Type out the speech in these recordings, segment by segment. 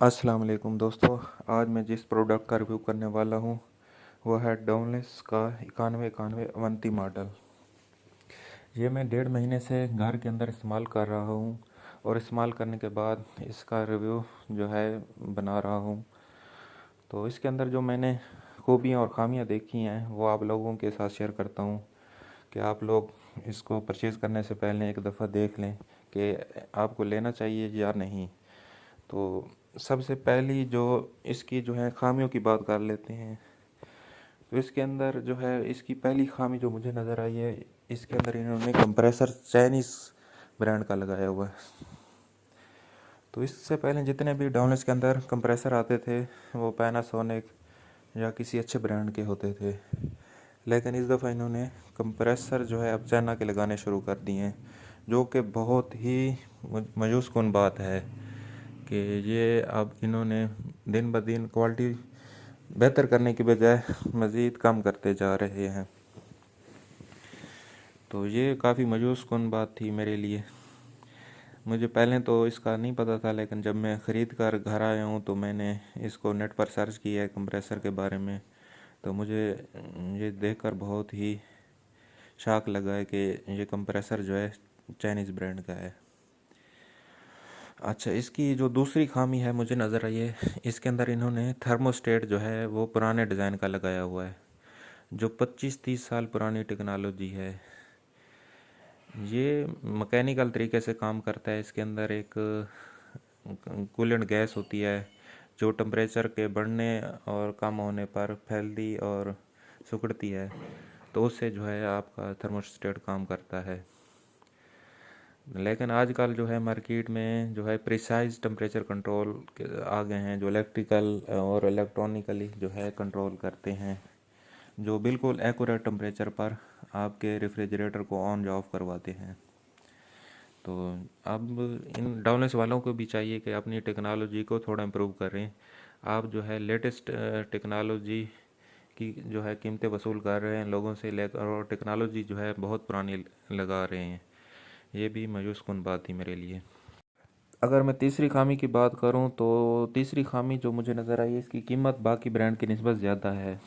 अस्सलाम वालेकुम दोस्तों। आज मैं जिस प्रोडक्ट का रिव्यू करने वाला हूँ वह है डाउनलेस का 9191 अवंती मॉडल। ये मैं 1.5 महीने से घर के अंदर इस्तेमाल कर रहा हूँ और इस्तेमाल करने के बाद इसका रिव्यू जो है बना रहा हूँ। तो इसके अंदर जो मैंने खूबियाँ और ख़ामियाँ देखी हैं वो आप लोगों के साथ शेयर करता हूँ कि आप लोग इसको परचेज़ करने से पहले एक दफ़ा देख लें कि आपको लेना चाहिए या नहीं। तो सबसे पहली जो इसकी जो है ख़ामियों की बात कर लेते हैं। तो इसके अंदर जो है इसकी पहली ख़ामी जो मुझे नज़र आई है, इसके अंदर इन्होंने कंप्रेसर चाइनीज़ ब्रांड का लगाया हुआ है। तो इससे पहले जितने भी डाउनलेस के अंदर कंप्रेसर आते थे वो पैनासोनिक या किसी अच्छे ब्रांड के होते थे, लेकिन इस दफ़ा इन्होंने कंप्रेसर जो है अब चाइना के लगाने शुरू कर दिए हैं, जो कि बहुत ही मायूस कुन बात है कि ये अब इन्होंने दिन ब दिन क्वालिटी बेहतर करने की बजाय मज़ीद कम करते जा रहे हैं। तो ये काफ़ी मायूस कुन बात थी मेरे लिए। मुझे पहले तो इसका नहीं पता था, लेकिन जब मैं ख़रीद कर घर आया हूँ तो मैंने इसको नेट पर सर्च किया है कंप्रेसर के बारे में। तो मुझे ये देखकर बहुत ही शॉक लगा है कि ये कंप्रेसर जो है चाइनीज़ ब्रांड का है। अच्छा, इसकी जो दूसरी खामी है मुझे नज़र आई है, इसके अंदर इन्होंने थर्मोस्टेट जो है वो पुराने डिज़ाइन का लगाया हुआ है, जो 25-30 साल पुरानी टेक्नोलॉजी है। ये मैकेनिकल तरीके से काम करता है। इसके अंदर एक कूलेंट गैस होती है जो टेम्परेचर के बढ़ने और कम होने पर फैलती और सिकुड़ती है, तो उससे जो है आपका थर्मोस्टेट काम करता है। लेकिन आजकल जो है मार्केट में जो है प्रिसाइज टेम्परेचर कंट्रोल आ गए हैं, जो इलेक्ट्रिकल और इलेक्ट्रॉनिकली जो है कंट्रोल करते हैं, जो बिल्कुल एक्यूरेट टेम्परेचर पर आपके रेफ्रिजरेटर को ऑन या ऑफ करवाते हैं। तो अब इन डाउनलेस वालों को भी चाहिए कि अपनी टेक्नोलॉजी को थोड़ा इम्प्रूव करें। आप जो है लेटेस्ट टेक्नोलॉजी की जो है कीमतें वसूल कर रहे हैं लोगों से लेकर, और टेक्नोलॉजी जो है बहुत पुरानी लगा रहे हैं। ये भी मायूस कुन बात थी मेरे लिए। अगर मैं तीसरी खामी की बात करूं तो तीसरी खामी जो मुझे नज़र आई है, इसकी कीमत बाकी ब्रांड की निस्बत ज़्यादा है।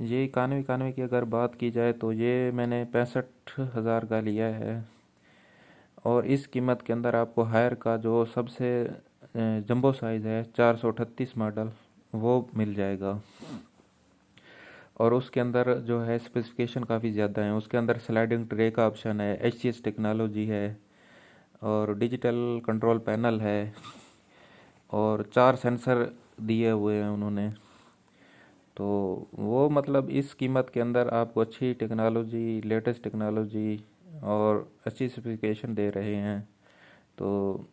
ये 9191 की अगर बात की जाए तो ये मैंने 65,000 का लिया है, और इस कीमत के अंदर आपको हायर का जो सबसे जंबो साइज़ है 438 मॉडल वो मिल जाएगा। और उसके अंदर जो है स्पेसिफिकेशन काफ़ी ज़्यादा है। उसके अंदर स्लाइडिंग ट्रे का ऑप्शन है, एचसीएस टेक्नोलॉजी है, और डिजिटल कंट्रोल पैनल है, और 4 सेंसर दिए हुए हैं उन्होंने। तो वो मतलब इस कीमत के अंदर आपको अच्छी टेक्नोलॉजी, लेटेस्ट टेक्नोलॉजी और अच्छी स्पेसिफिकेशन दे रहे हैं। तो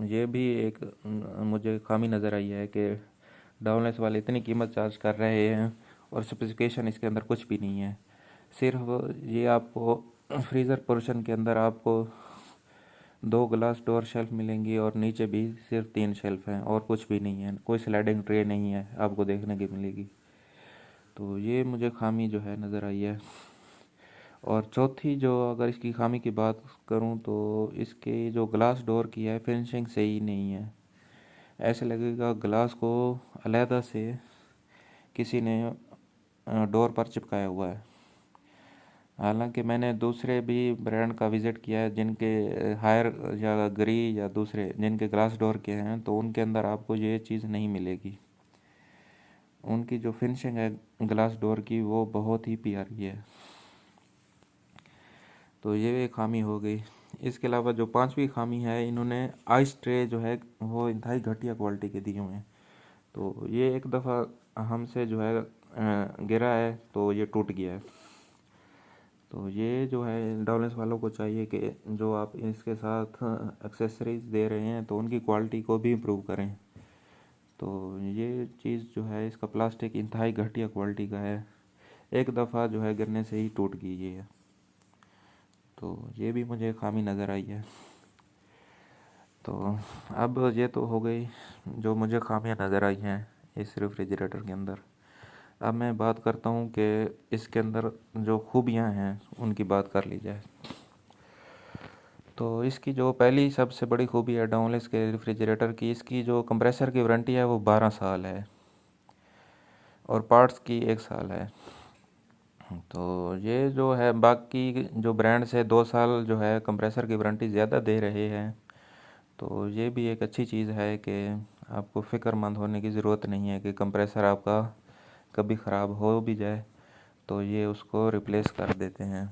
ये भी एक मुझे खामी नज़र आई है कि डाउनलेस वाले इतनी कीमत चार्ज कर रहे हैं और स्पेसिफिकेशन इसके अंदर कुछ भी नहीं है। सिर्फ ये आपको फ्रीज़र पोर्शन के अंदर आपको 2 ग्लास डोर शेल्फ मिलेंगी, और नीचे भी सिर्फ 3 शेल्फ हैं और कुछ भी नहीं है। कोई स्लाइडिंग ट्रे नहीं है आपको देखने की मिलेगी। तो ये मुझे खामी जो है नज़र आई है। और चौथी जो अगर इसकी खामी की बात करूं तो इसके जो ग्लास डोर की है फिनिशिंग सही नहीं है। ऐसे लगेगा ग्लास को अलहदा से किसी ने डोर पर चिपकाया हुआ है। हालांकि मैंने दूसरे भी ब्रांड का विज़िट किया है जिनके हायर या ग्री या दूसरे जिनके ग्लास डोर के हैं, तो उनके अंदर आपको ये चीज़ नहीं मिलेगी। उनकी जो फिनिशिंग है ग्लास डोर की वो बहुत ही प्यारी है। तो ये एक खामी हो गई। इसके अलावा जो पांचवी खामी है, इन्होंने आइस ट्रे जो है वो इंतहाई घटिया क्वालिटी के दिए हुए हैं। तो ये एक दफ़ा हमसे जो है गिरा है तो ये टूट गया है। तो ये जो है डाउनलेस वालों को चाहिए कि जो आप इसके साथ एक्सेसरीज दे रहे हैं तो उनकी क्वालिटी को भी इम्प्रूव करें। तो ये चीज़ जो है इसका प्लास्टिक इंतहाई घटिया क्वालिटी का है, एक दफ़ा जो है गिरने से ही टूट गई ये है। तो ये भी मुझे खामी नज़र आई है। तो अब ये तो हो गई जो मुझे खामियां नज़र आई हैं इस रेफ्रिजरेटर के अंदर। अब मैं बात करता हूँ कि इसके अंदर जो खूबियाँ हैं उनकी बात कर ली जाए। तो इसकी जो पहली सबसे बड़ी खूबी है डाउनलेस के रेफ्रिजरेटर की, इसकी जो कंप्रेसर की वारंटी है वो 12 साल है और पार्ट्स की 1 साल है। तो ये जो है बाकी जो ब्रांड से 2 साल जो है कंप्रेसर की वारंटी ज़्यादा दे रहे हैं। तो ये भी एक अच्छी चीज़ है कि आपको फ़िक्रमंद होने की ज़रूरत नहीं है कि कंप्रेसर आपका कभी ख़राब हो भी जाए तो ये उसको रिप्लेस कर देते हैं।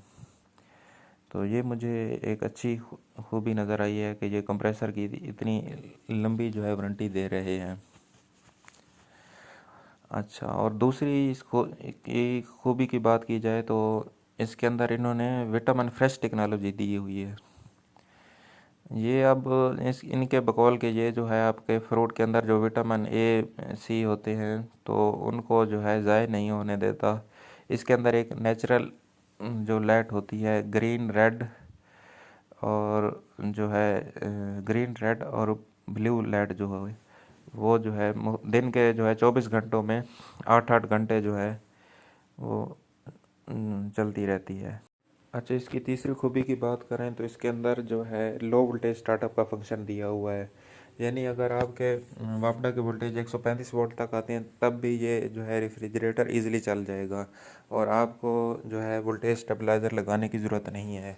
तो ये मुझे एक अच्छी खूबी नज़र आई है कि ये कंप्रेसर की इतनी लंबी जो है वारंटी दे रहे हैं। अच्छा, और दूसरी इसको की खूबी की बात की जाए तो इसके अंदर इन्होंने विटामिन फ्रेश टेक्नोलॉजी दी हुई है। ये अब इस इनके बकौल के ये जो है आपके फ्रूट के अंदर जो विटामिन ए सी होते हैं तो उनको जो है ज़ाय नहीं होने देता। इसके अंदर एक नेचुरल जो लाइट होती है ग्रीन रेड और जो है ग्रीन रेड और ब्लू लाइट जो है वो जो है दिन के जो है 24 घंटों में 8-8 घंटे जो है वो चलती रहती है। अच्छा, इसकी तीसरी खूबी की बात करें तो इसके अंदर जो है लो वोल्टेज स्टार्टअप का फंक्शन दिया हुआ है। यानी अगर आपके वापडा के वोल्टेज 135 वोल्ट तक आते हैं तब भी ये जो है रेफ्रिजरेटर इजीली चल जाएगा और आपको जो है वोल्टेज स्टेबलाइज़र लगाने की ज़रूरत नहीं है।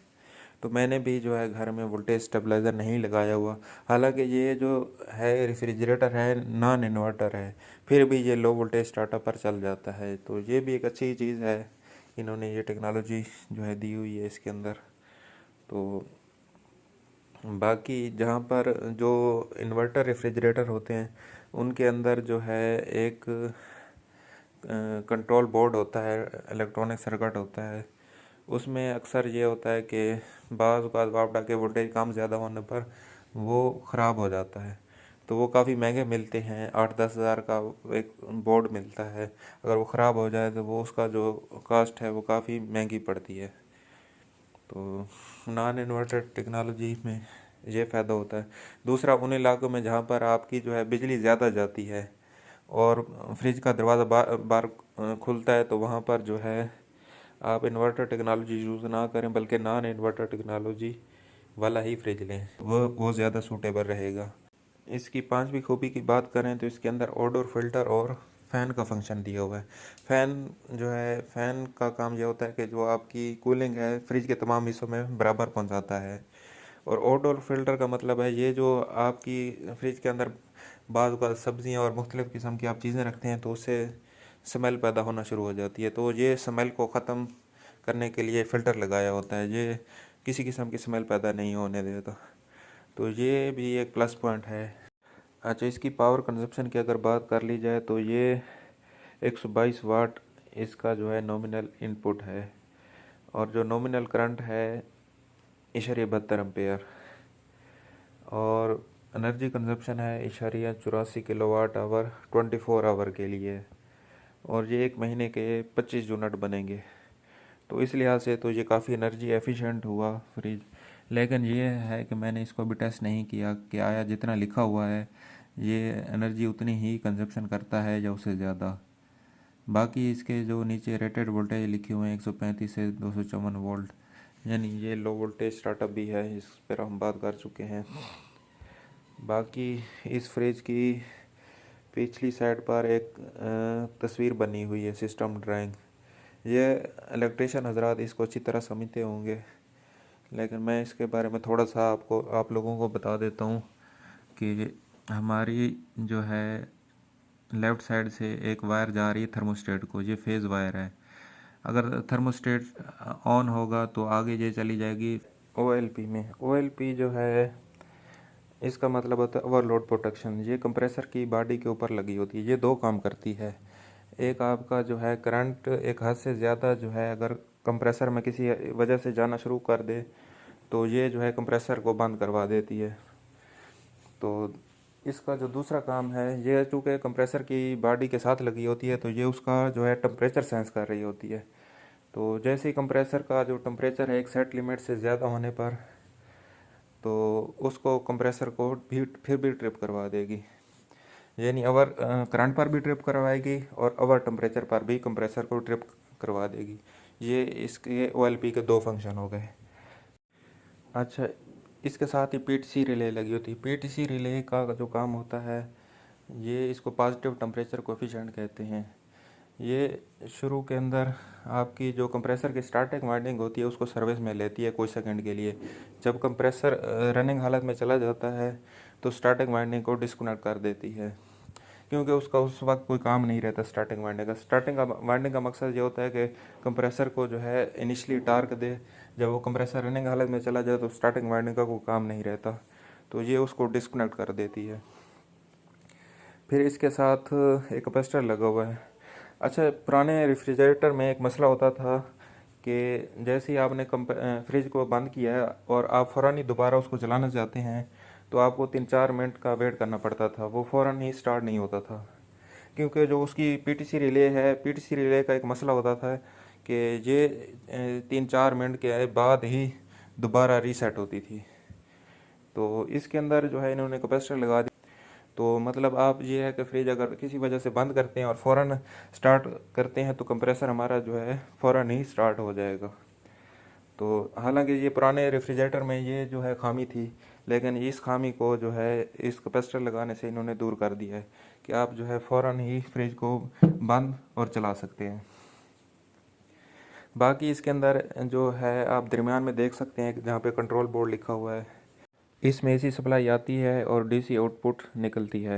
तो मैंने भी जो है घर में वोल्टेज स्टेबलाइज़र नहीं लगाया हुआ। हालांकि ये जो है रेफ्रिजरेटर है नॉन इन्वर्टर है, फिर भी ये लो वोल्टेज स्टार्टअप पर चल जाता है। तो ये भी एक अच्छी चीज़ है, इन्होंने ये टेक्नोलॉजी जो है दी हुई है इसके अंदर। तो बाकी जहाँ पर जो इन्वर्टर रेफ्रिजरेटर होते हैं उनके अंदर जो है एक कंट्रोल बोर्ड होता है, इलेक्ट्रॉनिक सर्किट होता है। उसमें अक्सर ये होता है कि बाज़ औक़ात वापडा के वोल्टेज कम ज़्यादा होने पर वो ख़राब हो जाता है। तो वो काफ़ी महंगे मिलते हैं, 8-10 हज़ार का एक बोर्ड मिलता है। अगर वो ख़राब हो जाए तो वो उसका जो कास्ट है वो काफ़ी महंगी पड़ती है। तो नॉन इन्वर्टर टेक्नोलॉजी में ये फ़ायदा होता है। दूसरा, उन इलाकों में जहाँ पर आपकी जो है बिजली ज़्यादा जाती है और फ्रिज का दरवाज़ा बार खुलता है तो वहाँ पर जो है आप इन्वर्टर टेक्नोलॉजी यूज़ ना करें बल्कि नॉन इन्वर्टर टेक्नोलॉजी वाला ही फ्रिज लें, वो ज़्यादा सूटेबल रहेगा। इसकी पांचवी खूबी की बात करें तो इसके अंदर ओडोर फिल्टर और फ़ैन का फंक्शन दिया हुआ है। फ़ैन जो है, फ़ैन का काम ये होता है कि जो आपकी कूलिंग है फ्रिज के तमाम हिस्सों में बराबर पहुंचाता है। और ओडोर फिल्टर का मतलब है ये जो आपकी फ्रिज के अंदर बाज़ औक़ात सब्ज़ियाँ और मुख्तलिफ़ किस्म की आप चीज़ें रखते हैं तो उससे स्मेल पैदा होना शुरू हो जाती है। तो ये स्मेल को ख़त्म करने के लिए फ़िल्टर लगाया होता है, ये किसी किस्म की स्मेल पैदा नहीं होने देता। तो ये भी एक प्लस पॉइंट है। अच्छा, इसकी पावर कंजप्शन की अगर बात कर ली जाए तो ये 122 वाट इसका जो है नॉमिनल इनपुट है और जो नॉमिनल करंट है 72 एम्पेयर और एनर्जी कंजप्शन है 84 किलोवाट आवर 24 आवर के लिए और ये एक महीने के 25 यूनिट बनेंगे। तो इस लिहाज से तो ये काफ़ी एनर्जी एफिशिएंट हुआ फ्रिज। लेकिन ये है कि मैंने इसको अभी टेस्ट नहीं किया कि आया जितना लिखा हुआ है ये एनर्जी उतनी ही कंजप्शन करता है या उससे ज़्यादा। बाकी इसके जो नीचे रेटेड वोल्टेज लिखे हुए हैं 135 से 254 वोल्ट, यानी ये लो वोल्टेज स्टार्टअप भी है, इस पर हम बात कर चुके हैं। बाकी इस फ्रिज की पिछली साइड पर एक तस्वीर बनी हुई है, सिस्टम ड्राइंग। ये इलेक्ट्रिशियन हजरात इसको अच्छी तरह समझते होंगे, लेकिन मैं इसके बारे में थोड़ा सा आप लोगों को बता देता हूँ कि हमारी जो है लेफ़्ट साइड से एक वायर जा रही है थर्मोस्टेट को, ये फेज़ वायर है। अगर थर्मोस्टेट ऑन होगा तो आगे ये चली जाएगी ओएलपी में। ओएलपी जो है इसका मतलब होता है ओवरलोड प्रोटेक्शन। ये कंप्रेसर की बॉडी के ऊपर लगी होती है, ये दो काम करती है। एक आपका जो है करंट एक हद से ज़्यादा जो है अगर कंप्रेसर में किसी वजह से जाना शुरू कर दे तो ये जो है कंप्रेसर को बंद करवा देती है। तो इसका जो दूसरा काम है, ये चूँकि कंप्रेसर की बॉडी के साथ लगी होती है तो ये उसका जो है टेम्परेचर सेंस कर रही होती है। तो जैसे ही कंप्रेसर का जो टेम्परेचर है एक सेट लिमिट से ज़्यादा होने पर तो उसको कंप्रेसर को भी फिर भी ट्रिप करवा देगी, यानी ओवर करंट पर भी ट्रिप करवाएगी और ओवर टेम्परेचर पर भी कंप्रेसर को ट्रिप करवा देगी। ये इसके ओएलपी के दो फंक्शन हो गए। अच्छा, इसके साथ ही पीटीसी रिले लगी होती है। पीटीसी रिले का जो काम होता है, ये इसको पॉजिटिव टेम्परेचर कोफिशिएंट कहते हैं। ये शुरू के अंदर आपकी जो कंप्रेसर की स्टार्टिंग वाइंडिंग होती है उसको सर्विस में लेती है कुछ सेकंड के लिए। जब कंप्रेसर रनिंग हालत में चला जाता है तो स्टार्टिंग वाइंडिंग को डिस्कनेक्ट कर देती है, क्योंकि उसका उस वक्त कोई काम नहीं रहता स्टार्टिंग वाइंडिंग का। स्टार्टिंग वाइंडिंग का मकसद ये होता है कि कंप्रेसर को जो है इनिशियली टार्क दे, जब वो कंप्रेसर रनिंग हालत में चला जाए तो स्टार्टिंग वाइंडिंग का कोई काम नहीं रहता, तो ये उसको डिस्कनेक्ट कर देती है। फिर इसके साथ एक कैपेसिटर लगा हुआ है। अच्छा, पुराने रेफ्रिजरेटर में एक मसला होता था कि जैसे ही आपने फ्रिज को बंद किया है और आप फ़ौरन ही दोबारा उसको चलाना चाहते हैं तो आपको 3-4 मिनट का वेट करना पड़ता था, वो फ़ौरन ही स्टार्ट नहीं होता था, क्योंकि जो उसकी पीटीसी रिले है, पीटीसी रिले का एक मसला होता था कि ये 3-4 मिनट के बाद ही दोबारा रीसेट होती थी। तो इसके अंदर जो है इन्होंने कैपेसिटर लगा दिया। तो मतलब आप ये है कि फ्रिज अगर किसी वजह से बंद करते हैं और फ़ौरन स्टार्ट करते हैं तो कंप्रेसर हमारा जो है फ़ौरन ही स्टार्ट हो जाएगा। तो हालांकि ये पुराने रेफ्रिजरेटर में ये जो है खामी थी, लेकिन इस खामी को जो है इस कैपेसिटर लगाने से इन्होंने दूर कर दिया है कि आप जो है फ़ौरन ही फ्रिज को बंद और चला सकते हैं। बाकी इसके अंदर जो है आप दरमियान में देख सकते हैं जहाँ पे कंट्रोल बोर्ड लिखा हुआ है, इसमें एसी सप्लाई आती है और डीसी आउटपुट निकलती है।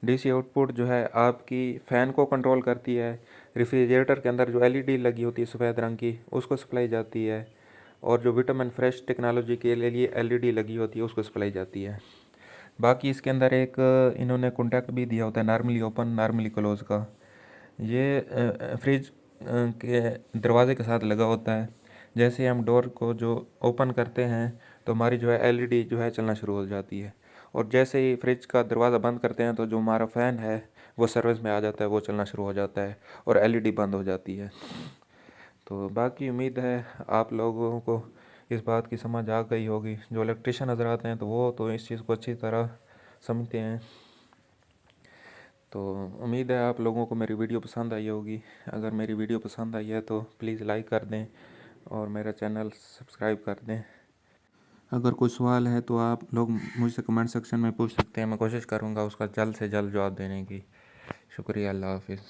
डीसी आउटपुट जो है आपकी फ़ैन को कंट्रोल करती है। रेफ्रिजरेटर के अंदर जो एलईडी लगी होती है सफ़ेद रंग की, उसको सप्लाई जाती है, और जो विटामिन फ्रेश टेक्नोलॉजी के लिए एलईडी लगी होती है उसको सप्लाई जाती है। बाकी इसके अंदर एक इन्होंने कॉन्टैक्ट भी दिया होता है, नॉर्मली ओपन नॉर्मली क्लोज़ का। ये फ्रिज के दरवाजे के साथ लगा होता है। जैसे हम डोर को जो ओपन करते हैं तो हमारी जो है एलईडी जो है चलना शुरू हो जाती है, और जैसे ही फ्रिज का दरवाज़ा बंद करते हैं तो जो हमारा फ़ैन है वो सर्विस में आ जाता है, वो चलना शुरू हो जाता है और एलईडी बंद हो जाती है। तो बाकी उम्मीद है आप लोगों को इस बात की समझ आ गई होगी। जो इलेक्ट्रिशियन हज़रात हैं तो वो तो इस चीज़ को अच्छी तरह समझते हैं। तो उम्मीद है आप लोगों को मेरी वीडियो पसंद आई होगी। अगर मेरी वीडियो पसंद आई है तो प्लीज़ लाइक कर दें और मेरा चैनल सब्सक्राइब कर दें। अगर कोई सवाल है तो आप लोग मुझसे कमेंट सेक्शन में पूछ सकते हैं, मैं कोशिश करूँगा उसका जल्द से जल्द जवाब देने की। शुक्रिया, अल्लाह हाफिज़।